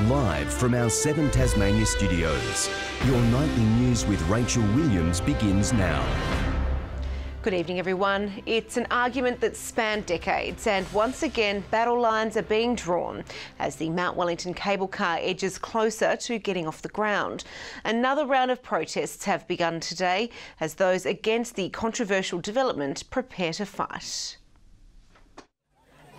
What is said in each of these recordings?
Live from our 7 Tasmania studios, your nightly news with Rachel Williams begins now. Good evening, everyone. It's an argument that's spanned decades, and once again, battle lines are being drawn as the Mount Wellington cable car edges closer to getting off the ground. Another round of protests have begun today as those against the controversial development prepare to fight.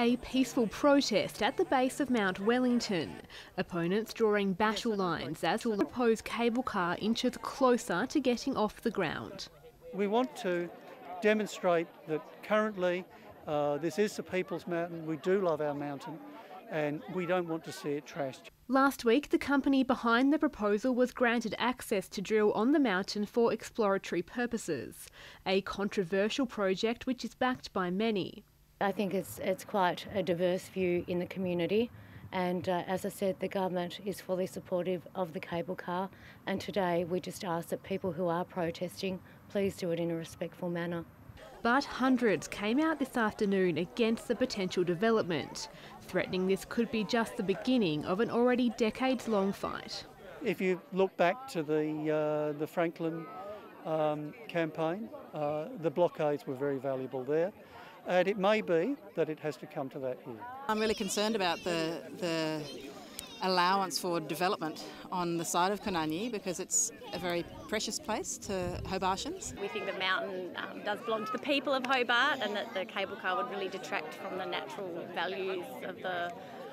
A peaceful protest at the base of Mount Wellington. Opponents drawing battle lines as the proposed cable car inches closer to getting off the ground. We want to demonstrate that currently this is the people's mountain. We do love our mountain and we don't want to see it trashed. Last week, the company behind the proposal was granted access to drill on the mountain for exploratory purposes. A controversial project which is backed by many. I think it's quite a diverse view in the community, and as I said, the government is fully supportive of the cable car, and today we just ask that people who are protesting please do it in a respectful manner. But hundreds came out this afternoon against the potential development, threatening this could be just the beginning of an already decades-long fight. If you look back to the Franklin campaign, the blockades were very valuable there. And it may be that it has to come to that here. I'm really concerned about the allowance for development on the side of Konanyi because it's a very precious place to Hobartians. We think the mountain does belong to the people of Hobart and that the cable car would really detract from the natural values of the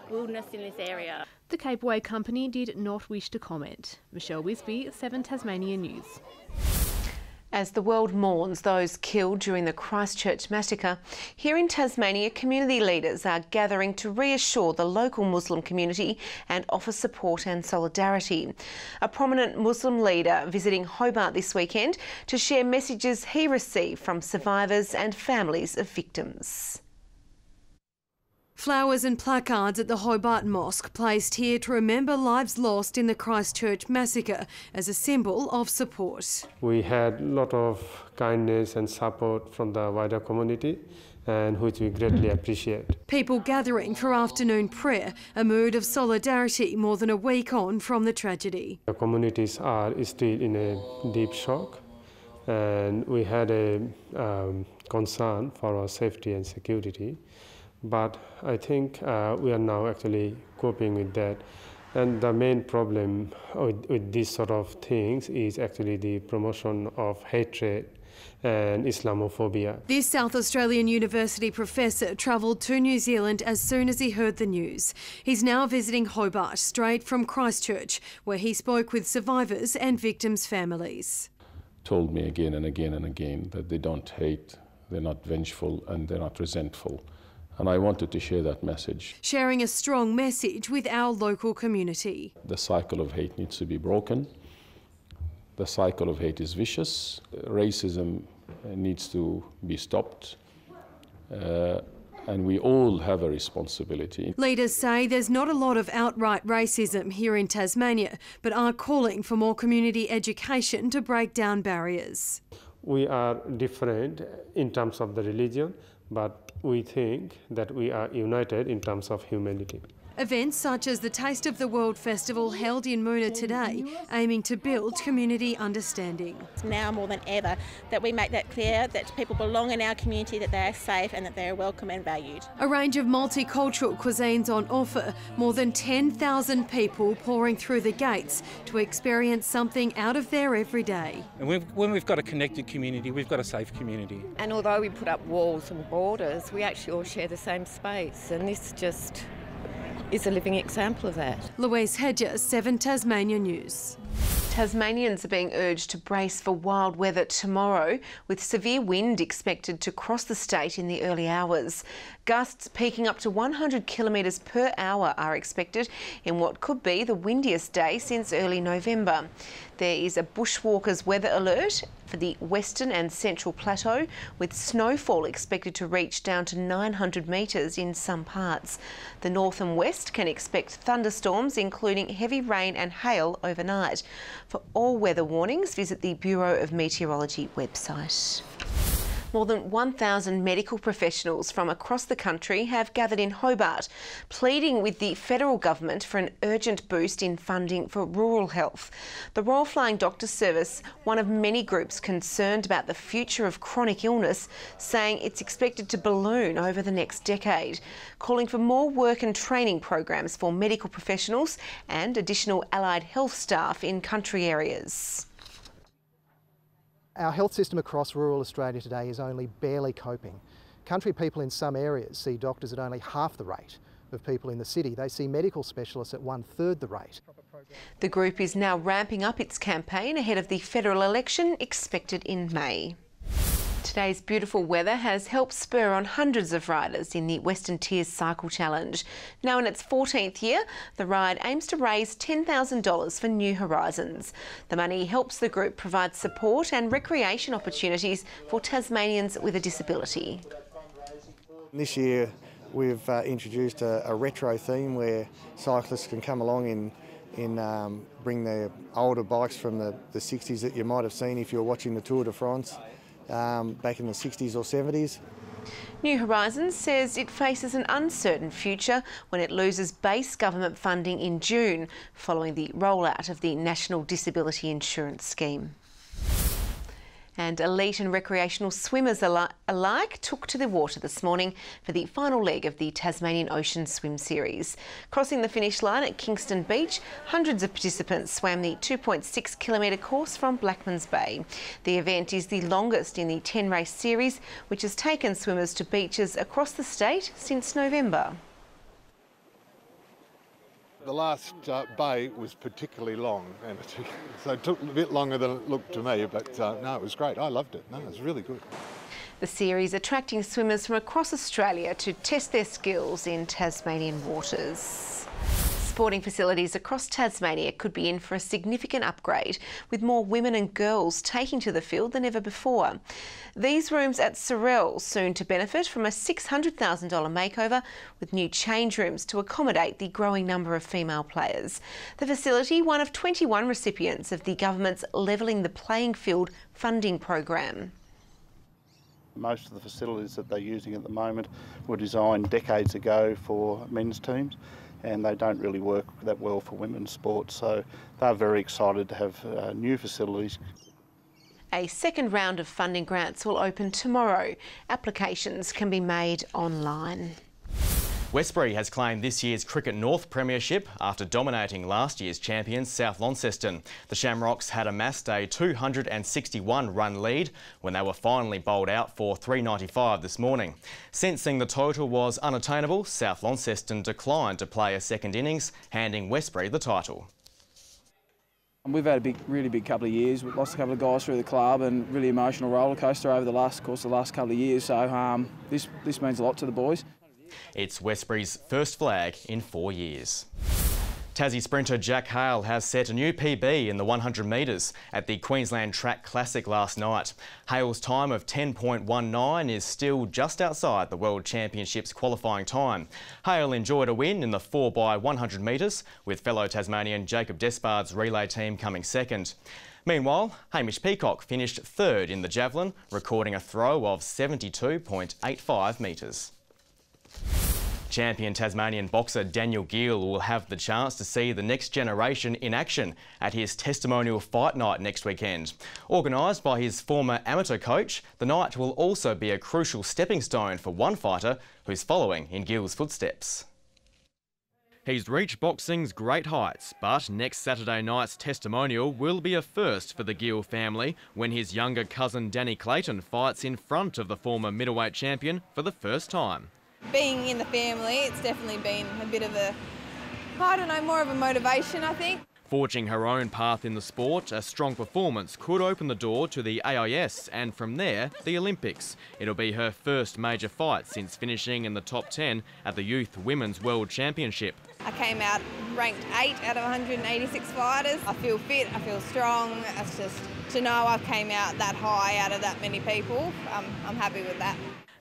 wilderness in this area. The Cableway Company did not wish to comment. Michelle Wisby, 7 Tasmania News. As the world mourns those killed during the Christchurch massacre, here in Tasmania, community leaders are gathering to reassure the local Muslim community and offer support and solidarity. A prominent Muslim leader visiting Hobart this weekend to share messages he received from survivors and families of victims. Flowers and placards at the Hobart Mosque placed here to remember lives lost in the Christchurch massacre as a symbol of support. We had a lot of kindness and support from the wider community, and which we greatly appreciate. People gathering for afternoon prayer, a mood of solidarity more than a week on from the tragedy. The communities are still in a deep shock, and we had a concern for our safety and security. But I think we are now actually coping with that. And the main problem with these sort of things is actually the promotion of hatred and Islamophobia. This South Australian University professor travelled to New Zealand as soon as he heard the news. He's now visiting Hobart, straight from Christchurch, where he spoke with survivors and victims' families. Told me again and again and again that they don't hate, they're not vengeful, and they're not resentful. And I wanted to share that message. Sharing a strong message with our local community. The cycle of hate needs to be broken. The cycle of hate is vicious. Racism needs to be stopped. And we all have a responsibility. Leaders say there's not a lot of outright racism here in Tasmania, but are calling for more community education to break down barriers. We are different in terms of the religion, but we think that we are united in terms of humanity. Events such as the Taste of the World Festival held in Moona today, aiming to build community understanding. Now more than ever that we make that clear that people belong in our community, that they are safe and that they are welcome and valued. A range of multicultural cuisines on offer, more than 10,000 people pouring through the gates to experience something out of their everyday. And when we've got a connected community, we've got a safe community. And although we put up walls and borders, we actually all share the same space, and this just is a living example of that. Louise Hedger, 7 Tasmania News. Tasmanians are being urged to brace for wild weather tomorrow, with severe wind expected to cross the state in the early hours. Gusts peaking up to 100 kilometres per hour are expected in what could be the windiest day since early November. There is a bushwalkers weather alert for the western and central plateau, with snowfall expected to reach down to 900 metres in some parts. The north and west can expect thunderstorms, including heavy rain and hail overnight. For all weather warnings, visit the Bureau of Meteorology website. More than 1,000 medical professionals from across the country have gathered in Hobart, pleading with the federal government for an urgent boost in funding for rural health. The Royal Flying Doctor Service, one of many groups concerned about the future of chronic illness, saying it's expected to balloon over the next decade, calling for more work and training programs for medical professionals and additional allied health staff in country areas. Our health system across rural Australia today is only barely coping. Country people in some areas see doctors at only half the rate of people in the city. They see medical specialists at 1/3 the rate. The group is now ramping up its campaign ahead of the federal election expected in May. Today's beautiful weather has helped spur on hundreds of riders in the Western Tiers Cycle Challenge. Now in its 14th year, the ride aims to raise $10,000 for New Horizons. The money helps the group provide support and recreation opportunities for Tasmanians with a disability. This year we've introduced a retro theme where cyclists can come along and bring their older bikes from the 60s that you might have seen if you were watching the Tour de France. Back in the 60s or 70s. New Horizons says it faces an uncertain future when it loses base government funding in June following the rollout of the National Disability Insurance Scheme. And elite and recreational swimmers alike took to the water this morning for the final leg of the Tasmanian Ocean Swim Series. Crossing the finish line at Kingston Beach, hundreds of participants swam the 2.6 kilometre course from Blackmans Bay. The event is the longest in the 10-race series, which has taken swimmers to beaches across the state since November. The last bay was particularly long, and so it took a bit longer than it looked to me, but no, it was great. I loved it. No, it was really good. The series attracting swimmers from across Australia to test their skills in Tasmanian waters. Sporting facilities across Tasmania could be in for a significant upgrade, with more women and girls taking to the field than ever before. These rooms at Sorell soon to benefit from a $600,000 makeover, with new change rooms to accommodate the growing number of female players. The facility, one of 21 recipients of the government's Levelling the Playing Field funding program. Most of the facilities that they're using at the moment were designed decades ago for men's teams, and they don't really work that well for women's sports, so they're very excited to have new facilities. A second round of funding grants will open tomorrow. Applications can be made online. Westbury has claimed this year's Cricket North premiership after dominating last year's champions South Launceston. The Shamrocks had amassed a 261-run lead when they were finally bowled out for 395 this morning. Sensing the total was unattainable, South Launceston declined to play a second innings, handing Westbury the title. We've had a really big couple of years. We've lost a couple of guys through the club and really emotional roller coaster over the last couple of years. So this means a lot to the boys. It's Westbury's first flag in 4 years. Tassie sprinter Jack Hale has set a new PB in the 100 metres at the Queensland Track Classic last night. Hale's time of 10.19 is still just outside the World Championships qualifying time. Hale enjoyed a win in the 4x100 metres, with fellow Tasmanian Jacob Despard's relay team coming second. Meanwhile, Hamish Peacock finished third in the javelin, recording a throw of 72.85 metres. Champion Tasmanian boxer Daniel Gils will have the chance to see the next generation in action at his testimonial fight night next weekend. Organised by his former amateur coach, the night will also be a crucial stepping stone for one fighter who's following in Gils' footsteps. He's reached boxing's great heights, but next Saturday night's testimonial will be a first for the Gils family when his younger cousin Danny Clayton fights in front of the former middleweight champion for the first time. Being in the family, it's definitely been a bit of more of a motivation, I think. Forging her own path in the sport, a strong performance could open the door to the AIS and from there, the Olympics. It'll be her first major fight since finishing in the top 10 at the Youth Women's World Championship. I came out ranked 8 out of 186 fighters. I feel fit, I feel strong. It's just to know I came out that high out of that many people, I'm happy with that.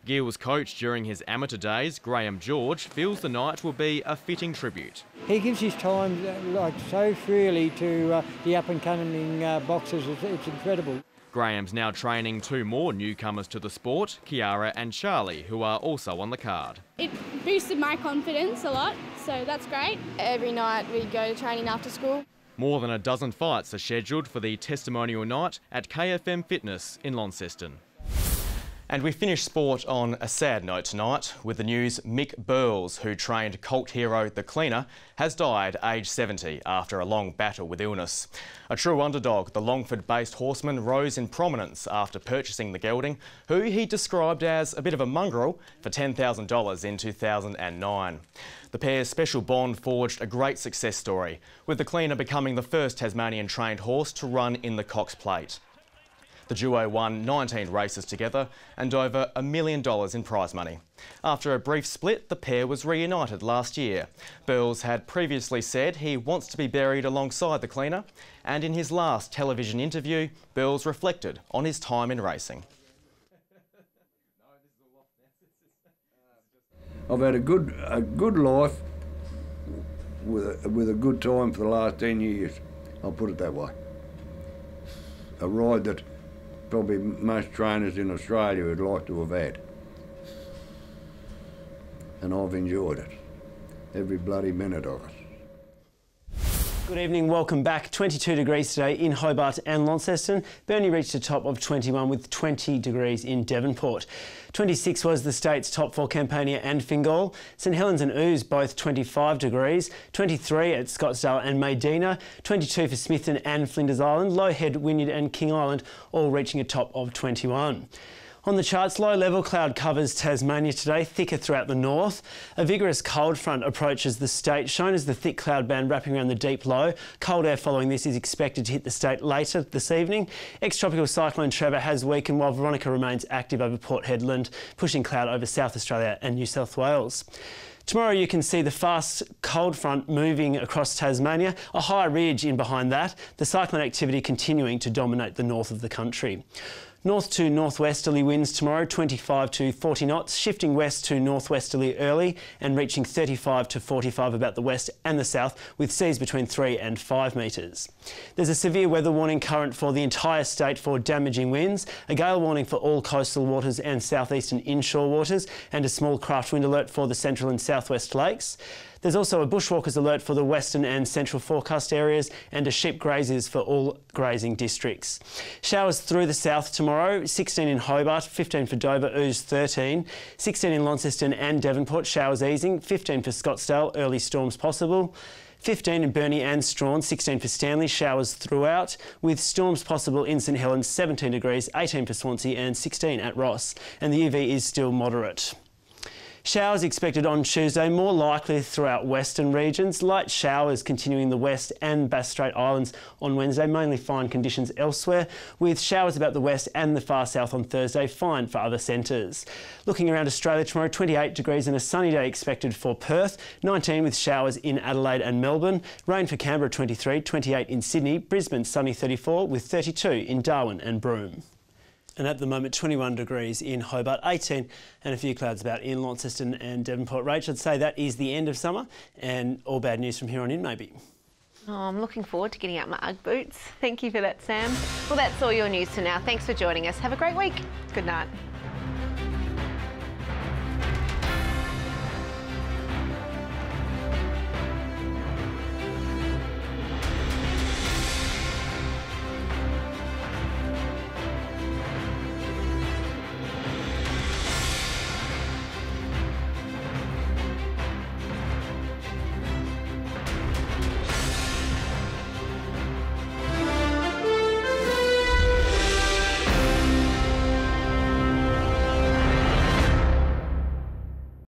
Gils' coach during his amateur days, Graham George, feels the night will be a fitting tribute. He gives his time so freely to the up-and-coming boxers. It's incredible. Graham's now training 2 more newcomers to the sport, Kiara and Charlie, who are also on the card. It boosted my confidence a lot, so that's great. Every night we go to training after school. More than a dozen fights are scheduled for the testimonial night at KFM Fitness in Launceston. And we finish sport on a sad note tonight with the news Mick Burls, who trained cult hero The Cleaner, has died aged 70 after a long battle with illness. A true underdog, the Longford-based horseman rose in prominence after purchasing the gelding, who he described as a bit of a mongrel, for $10,000 in 2009. The pair's special bond forged a great success story, with The Cleaner becoming the first Tasmanian trained horse to run in the Cox Plate. The duo won 19 races together and over $1 million in prize money. After a brief split, the pair was reunited last year. Burls had previously said he wants to be buried alongside The Cleaner, and in his last television interview, Burls reflected on his time in racing. I've had a good life with a good time for the last 10 years. I'll put it that way. A ride that probably most trainers in Australia would like to have had. And I've enjoyed it, every bloody minute of it. Good evening, welcome back. 22 degrees today in Hobart and Launceston. Burnie reached a top of 21 with 20 degrees in Devonport. 26 was the state's top for Campania and Fingal. St Helens and Ouse both 25 degrees. 23 at Scottsdale and Medina. 22 for Smithton and Flinders Island. Low Head, Wynyard and King Island all reaching a top of 21. On the charts, low-level cloud covers Tasmania today, thicker throughout the north. A vigorous cold front approaches the state, shown as the thick cloud band wrapping around the deep low. Cold air following this is expected to hit the state later this evening. Ex-tropical cyclone Trevor has weakened while Veronica remains active over Port Hedland, pushing cloud over South Australia and New South Wales. Tomorrow you can see the fast cold front moving across Tasmania, a high ridge in behind that, the cyclone activity continuing to dominate the north of the country. North to northwesterly winds tomorrow, 25 to 40 knots, shifting west to northwesterly early and reaching 35 to 45 about the west and the south, with seas between 3 and 5 metres. There's a severe weather warning current for the entire state for damaging winds, a gale warning for all coastal waters and southeastern inshore waters, and a small craft wind alert for the central and southwest lakes. There's also a bushwalkers alert for the western and central forecast areas and a sheep grazers for all grazing districts. Showers through the south tomorrow, 16 in Hobart, 15 for Dover, Ouse 13, 16 in Launceston and Devonport, showers easing, 15 for Scottsdale, early storms possible. 15 in Burnie and Strawn, 16 for Stanley, showers throughout, with storms possible in St Helens, 17 degrees, 18 for Swansea and 16 at Ross, and the UV is still moderate. Showers expected on Tuesday, more likely throughout western regions. Light showers continuing the west and Bass Strait Islands on Wednesday, mainly fine conditions elsewhere, with showers about the west and the far south on Thursday, fine for other centres. Looking around Australia tomorrow, 28 degrees and a sunny day expected for Perth, 19 with showers in Adelaide and Melbourne, rain for Canberra 23, 28 in Sydney, Brisbane sunny 34 with 32 in Darwin and Broome. And at the moment, 21 degrees in Hobart, 18 and a few clouds about in Launceston and Devonport. Rach, I'd say that is the end of summer and all bad news from here on in, maybe. Oh, I'm looking forward to getting out my Ugg boots. Thank you for that, Sam. Well, that's all your news for now. Thanks for joining us. Have a great week. Good night.